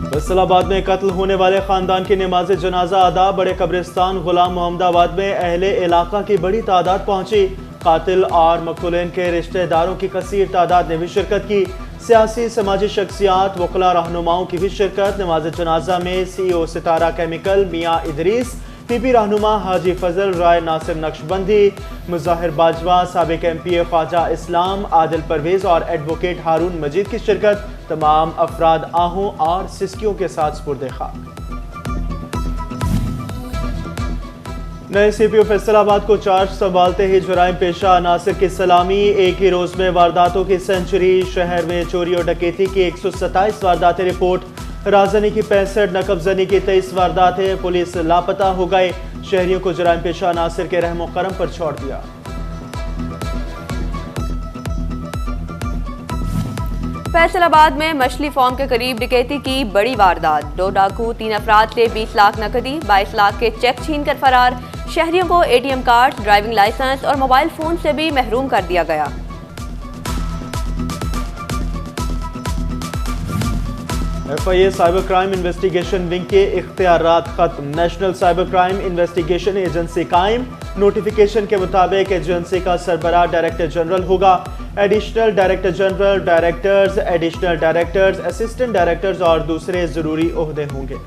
फैसलाबाद में कत्ल होने वाले खानदान की नमाज जनाजा अदा। बड़े कब्रिस्तान गुलाम मोहम्मदाबाद में अहले इलाका की बड़ी तादाद पहुंची। कातिल और मकतूलीन के रिश्तेदारों की कसीर तादाद ने भी शिरकत की। सियासी समाजी शख्सियात वकला रहनुमाओं की भी शिरकत। नमाज जनाजा में CEO सितारा केमिकल मियाँ इदरीस, PP रहनुमा हाजी फजल राय, नासिर नक्शबंदी, मुजाहिर बाजवा, साबिक MPA ख्वाजा इस्लाम, आदिल परवेज और एडवोकेट हारून मजीद की शिरकत। तमाम अफराद आहों और सिस्कियों के साथ सुपुर्द खाक। नए CPO फैसलाबाद को चार्ज संभालते ही जुराइम पेशा नासिर की सलामी। एक ही रोज में वारदातों की सेंचुरी। शहर में चोरी और डकैती की 127 वारदातें रिपोर्ट। राजधानी की 65, नकबजनी की 23 वारदातें। पुलिस लापता हो गए। शहरियों को जुराइम पेशा नासिर के रहमो करम पर छोड़ दिया। फैसलाबाद में मछली फार्म के करीब डकैती की बड़ी वारदात। 2 डाकू 3 अफराद से 20 लाख नकदी, 22 लाख के चेक छीन कर फरार। शहरियों को ATM कार्ड, ड्राइविंग लाइसेंस और मोबाइल फोन से भी महरूम कर दिया गया। FIA cyber crime investigation wing के इख्तियारात खत्म। National cyber crime investigation agency कायम। नोटिफिकेशन के मुताबिक एजेंसी का सरबराह डायरेक्टर जनरल होगा। Additional director general, directors, additional directors, assistant directors और दूसरे जरूरी ओहदे होंगे।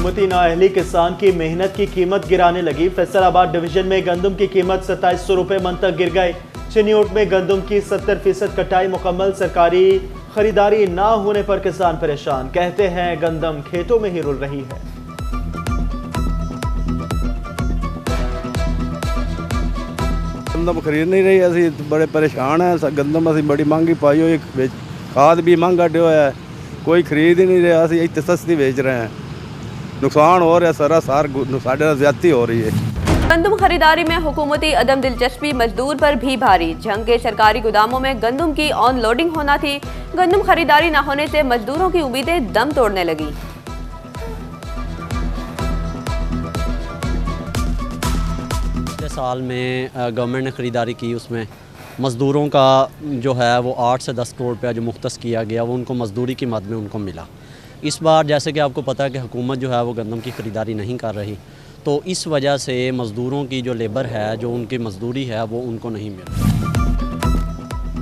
हुकूमती नाअहली किसान की मेहनत की कीमत गिराने लगी। फैसलाबाद डिवीजन में गंदम की कीमत 2700 रुपए मन तक गिर गए। चिन्योट में गंदम की 70% कटाई मुकम्मल। सरकारी खरीदारी ना होने पर किसान परेशान। कहते हैं गंदम खेतों में ही रुल रही है। गंदम खरीद नहीं रही, असी बड़े परेशान हैं। गंदम असी बड़ी महंगी पाई हुई, खाद भी महंगा ड्यो है, कोई खरीद ही नहीं रहा। असी इतने सस्ती बेच रहे हैं, नुकसान हो रहा है, सारा साढ़े ज्यादती हो रही है। गंदम खरीदारी में हुकूमती अदम दिलचस्पी मजदूर पर भी भारी। झंग के सरकारी गोदामों में गंदम की ऑन लोडिंग होना थी। गंदम खरीदारी न होने से मजदूरों की उम्मीदें दम तोड़ने लगी। साल में गवर्नमेंट ने ख़रीदारी की, उसमें मज़दूरों का जो है वो 8 से 10 करोड़ रुपया जो मुख्तस किया गया वो उनको मज़दूरी की मद में उनको मिला। इस बार जैसे कि आपको पता है कि हुकूमत जो है वो गंदम की ख़रीदारी नहीं कर रही, तो इस वजह से मज़दूरों की जो लेबर है, जो उनकी मज़दूरी है वो उनको नहीं मिल रही।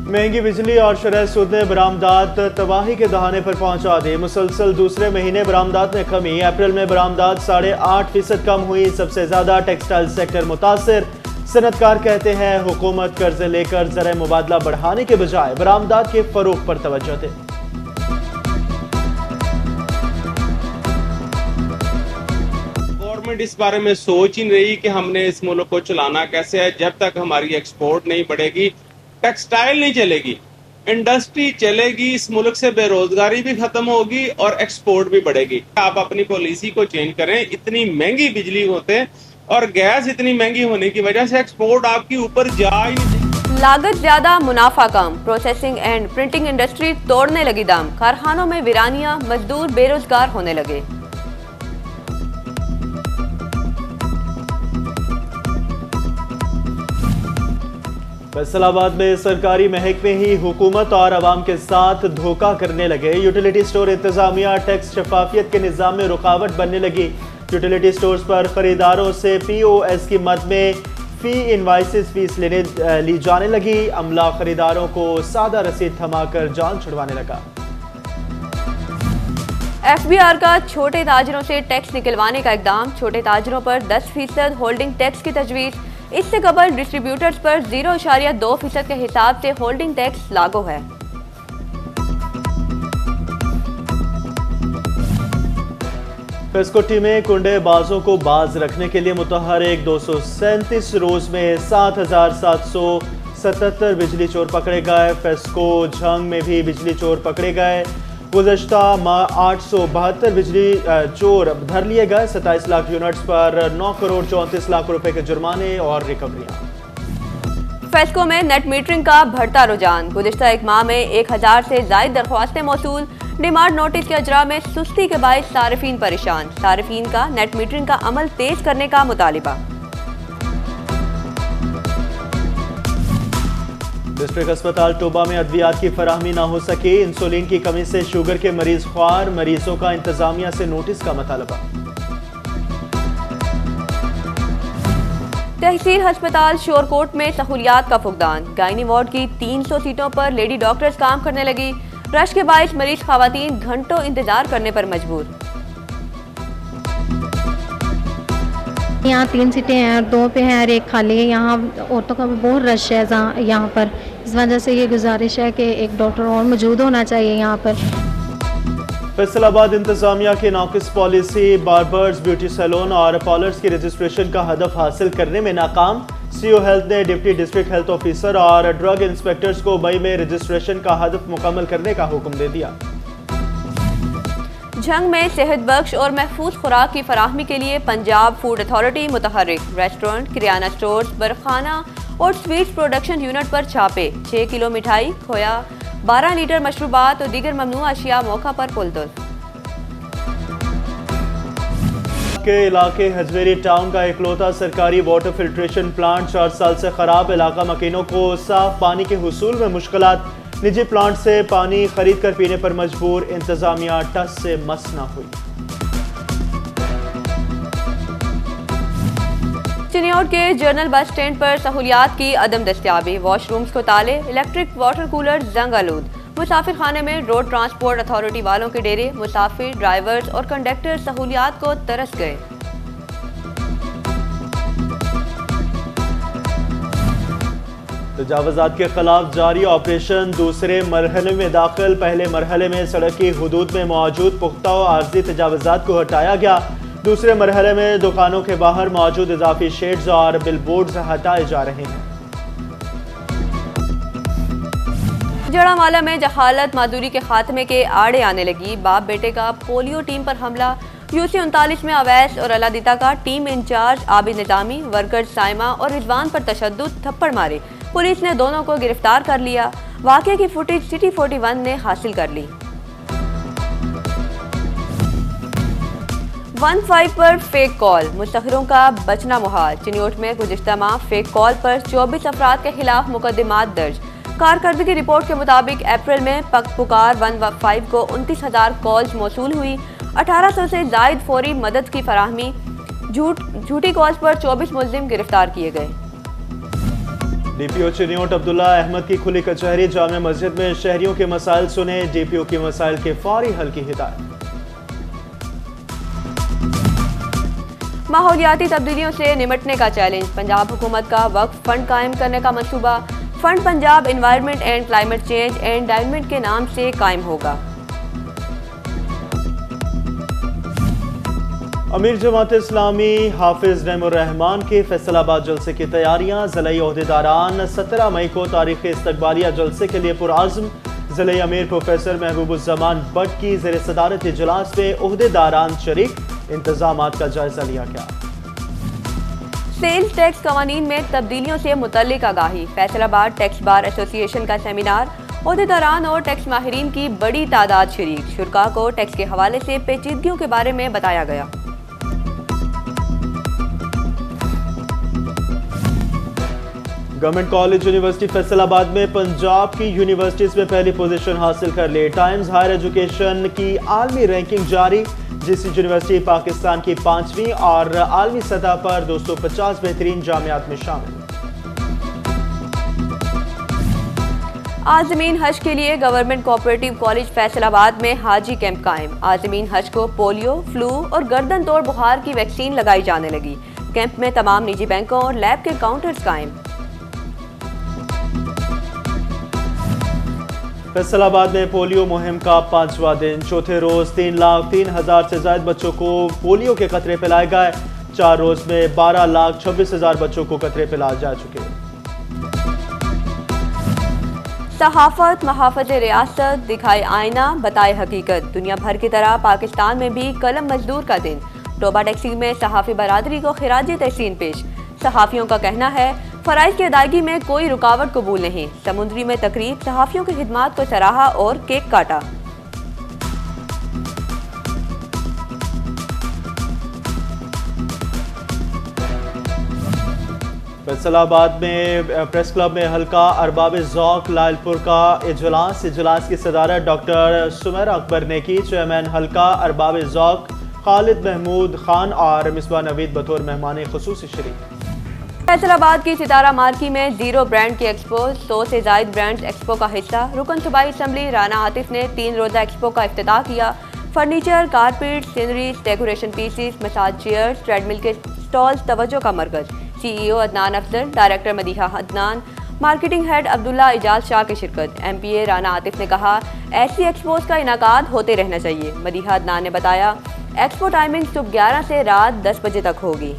महंगी बिजली और शरह सूद ने बरामदात तबाही के दहाने पर पहुंचा दी। मुसलसल दूसरे महीने बरामदात में कमी। अप्रैल में बरामदात 8.5% कम हुई। सबसे ज्यादा टेक्सटाइल सेक्टर मुतासिर। सनतकार कहते हैं हुकूमत कर्जे लेकर ज़र मुबादला बढ़ाने के बजाय बरामदात के फरोग पर तवज्जो दे। गवर्नमेंट इस बारे में सोच ही नहीं रही कि हमने इस मुल्क को चलाना कैसे है। जब तक हमारी एक्सपोर्ट नहीं बढ़ेगी, टेक्सटाइल नहीं चलेगी, इंडस्ट्री चलेगी, इस मुल्क से बेरोजगारी भी खत्म होगी और एक्सपोर्ट भी बढ़ेगी। आप अपनी पॉलिसी को चेंज करें। इतनी महंगी बिजली होते और गैस इतनी महंगी होने की वजह से एक्सपोर्ट आपकी ऊपर जा ही नहीं। लागत ज्यादा, मुनाफा कम। प्रोसेसिंग एंड प्रिंटिंग इंडस्ट्री तोड़ने लगी दाम। कारखानों में वीरानियां, मजदूर बेरोजगार होने लगे। फैसलाबाद में सरकारी महकमे ही हुकूमत और अवाम के साथ धोखा करने लगे। यूटिलिटी स्टोर इंतजामिया टैक्स शफाफियत के निज़ाम में रुकावट बनने लगी। यूटिलिटी स्टोर्स पर खरीदारों से POS की मद में फी इनवाइसेस फीस ली जाने लगी। अमला खरीदारों को सादा रसीद थमाकर जान छुड़वाने लगा। FBR का छोटे ताजरों से टैक्स निकलवाने का इकदाम। छोटे ताजरों पर 10% होल्डिंग टैक्स की तजवीज़। इससे कबल डिस्ट्रीब्यूटर्स पर 0.2% के हिसाब से होल्डिंग टैक्स लागू है। पेस्कोटी में कुंडे बाजों को बाज रखने के लिए मुतहरिक 237 रोज में 7,777 बिजली चोर पकड़े गए। फेस्को झंग में भी बिजली चोर पकड़े गए। गुज़श्ता माह 872 बिजली चोर धर लिए गए। 27 लाख यूनिट्स पर 9 करोड़ 34 लाख रुपए के जुर्माने और रिकवरियां। फेस्को में नेट मीटरिंग का बढ़ता रुझान। गुज़श्ता एक माह में 1000 से ज़ायद दरख्वास्तें मौसूल। डिमांड नोटिस के अजरा में सुस्ती के बायस सारिफीन परेशान। सारिफीन का नेट मीटरिंग का अमल तेज करने का मुतालिबा। डिस्ट्रिक्ट अस्पताल टोबा में अद्वियात की फराहमी ना हो सके, इंसुलिन की कमी से शुगर के मरीज ख्वार, मरीजों का इंतजामिया से नोटिस का मुतालबा। तहसील अस्पताल शोरकोट में सहूलियात का फुकदान, गायनी वार्ड की 300 सीटों पर लेडी डॉक्टर्स काम करने लगी, रश के बायस मरीज खवातीन घंटों इंतजार करने पर मजबूर। यहाँ 3 सीटें हैं और 2 पे हैं और 1 खाली है। यहाँ औरतों का भी बहुत रश है यहाँ पर, इस वजह से ये गुजारिश है कि एक डॉक्टर और मौजूद होना चाहिए यहाँ पर। फैसलाबाद इंतजामिया की नाकिस पॉलिसी, बार्बर्स, ब्यूटी सैलून और पार्लर्स की रजिस्ट्रेशन का हदफ हासिल करने में नाकाम। सीओ हेल्थ ने डिप्टी डिस्ट्रिक्ट हेल्थ ऑफिसर और ड्रग इंस्पेक्टर्स को मई में रजिस्ट्रेशन का हदफ मुकम्मल करने का हुक्म दे दिया। जंग में सेहत बख्श और महफूज खुराक की फराहमी के लिए पंजाब फूड अथॉरिटी मुतहर्रिक, रेस्टोरेंट, किराना स्टोर्स, बरखाना और स्वीट्स प्रोडक्शन यूनिट पर छापे, 6 किलो मिठाई खोया, 12 लीटर मशरूबात और दीगर ममनू अशिया मौका पर पुलतुल। के इलाके हजवेरी टाउन का इकलौता सरकारी वाटर फिल्ट्रेशन प्लांट 4 साल से खराब, इलाका मकीनों को साफ पानी के हुसूल में मुश्किलात, निजी प्लांट से पानी खरीद कर पीने पर मजबूर, इंतजामिया टस से मस न हुई। चिन्योट के जनरल बस स्टैंड पर सहूलियात की अदम दस्तियाबी, वॉशरूम्स को ताले, इलेक्ट्रिक वाटर कूलर जंग आलूद, मुसाफिर खाने में रोड ट्रांसपोर्ट अथॉरिटी वालों के डेरे, मुसाफिर, ड्राइवर्स और कंडक्टर सहूलियात को तरस गए। तजावुज़ात के खिलाफ जारी ऑपरेशन दूसरे मरहले में दाखिल, पहले मरहले में सड़क की हुदूद में मौजूद पुख्ता और आर्जी तजावुज़ात को हटाया गया, दूसरे मरहले में दुकानों के बाहर मौजूद इजाफी शेड्स और बिलबोर्ड्स हटाए जा रहे हैं। जड़ावाला में जहालत मादूरी के खात्मे के आड़े आने लगी, बाप बेटे का पोलियो टीम पर हमला, यूसी 39 में अवैस और अलादीता का team incharge Abid Nizami, workers Saima और रिजवान पर तशद्दुद, थप्पड़ मारे, पुलिस ने दोनों को गिरफ्तार कर लिया। वाक़े की फुटेज सिटी 41 ने हासिल कर ली। 15 पर फेक कॉल, मुस्तखरों का बचना मुहाल, चिन्योट में गुज़िश्ता माह फेक कॉल पर 24 अफराद के खिलाफ मुकदमात दर्ज, कारकर्दगी रिपोर्ट के मुताबिक अप्रैल में पुकार 15 को 29,000 कॉल्स मौसूल हुई, 1800 से जायद फौरी मदद की फराहमी, झूठी कॉल्स पर 24 मुलजिम गिरफ्तार किए गए। डीपीओ चिन्योट अब्दुल्ला अहमद की खुली कचहरी, जामे मस्जिद में शहरियों के मसाइल सुने, डीपीओ के मसाइल के फौरी हल की हिदायत। माहौलियाती तब्दीलियों से निमटने का चैलेंज, पंजाब हुकूमत का वक्फ फंड कायम करने का मंसूबा, fund Punjab environment and climate change and development के नाम से कायम होगा। अमीर जमात इस्लामी हाफिज नईमुर रहमान के फैसलाबाद जलसे की तैयारियां, ज़िले ओहदेदारान 17 मई को तारीख़ इस्तकबालिया जलसे के लिए पुरआज़्म, ज़िले अमीर प्रोफेसर महबूबुज़्ज़मान बट की ज़ेर सदारत इजलास में ओहदेदारान शरीक, इंतजामात का जायजा लिया गया। सेल्स टैक्स कवानीन में तब्दीलियों से मुतल्लिक आगाही, फैसलाबाद टैक्स बार एसोसिएशन का सेमिनार, ओहदेदारान और टैक्स माहिरीन की बड़ी तादाद शरीक, शुरा को टैक्स के हवाले से पेचीदगियों के बारे में बताया गया। गवर्नमेंट कॉलेज यूनिवर्सिटी फैसलाबाद में पंजाब की यूनिवर्सिटीज में पहली पोजीशन हासिल कर ली, टाइम्स हायर एजुकेशन की आलमी रैंकिंग जारी, जिस यूनिवर्सिटी पाकिस्तान की 5वीं और आलमी सतह पर 250 बेहतरीन जामियात में शामिल। आज़मीन हज के लिए गवर्नमेंट कोऑपरेटिव कॉलेज फैसलाबाद में हाजी कैंप कायम, आज़मीन हज को पोलियो, फ्लू और गर्दन तोड़ बुखार की वैक्सीन लगाई जाने लगी, कैंप में तमाम निजी बैंकों और लैब के काउंटर्स कायम। फैसलाबाद में पोलियो मुहिम का 5वां दिन, चौथे रोज 3,03,000 से ज्यादा बच्चों को पोलियो के कतरे पिलाए गए, 4 रोज में 12,26,000 बच्चों को कतरे पिलाए जा चुके। सहाफत महाफत रियासत, दिखाए आईना बताए हकीकत, दुनिया भर की तरह पाकिस्तान में भी कलम मजदूर का दिन, टोबा टैक्सी में सहाफ़ी बरादरी को खिराजी तहसीन पेश, सहाफ़ियों का कहना है फ़राइज़ की अदायगी में कोई रुकावट कबूल नहीं, समुद्री में तकरीब, सहाफ़ियों की खिदमात को सराहा और केक काटा। फैसलाबाद में प्रेस क्लब में हल्का अरबाब ज़ौक़ लालपुर का इजलास की सदारत डॉक्टर सुमेरा अकबर ने की। चेयरमैन हल्का अरबाब ज़ौक़ खालिद महमूद खान और मिसबा नवीद बतौर मेहमान खुसूसी शरीक। फैसलाबाद की सितारा मार्की में जीरो ब्रांड की एक्सपो 100 से जायद ब्रांड्स एक्सपो का हिस्सा। रुकन सूबाई असम्बली राना आतिफ ने 3 रोज़ा एक्सपो का इफ्तिताह किया। Furniture, carpet, sceneries, decoration pieces, massage chairs, treadmill के स्टॉल तवज्जो का मरकज। CEO Adnan Afzal, director Madiha Adnan, marketing head Abdullah Ijaz Shah की शिरकत। MPA राना आतिफ ने कहा ऐसी एक्सपोज का इनाकाद होते रहना चाहिए। मदीहा अदनान ने बताया एक्सपो टाइमिंग सुबह 11 से रात 10 बजे तक होगी।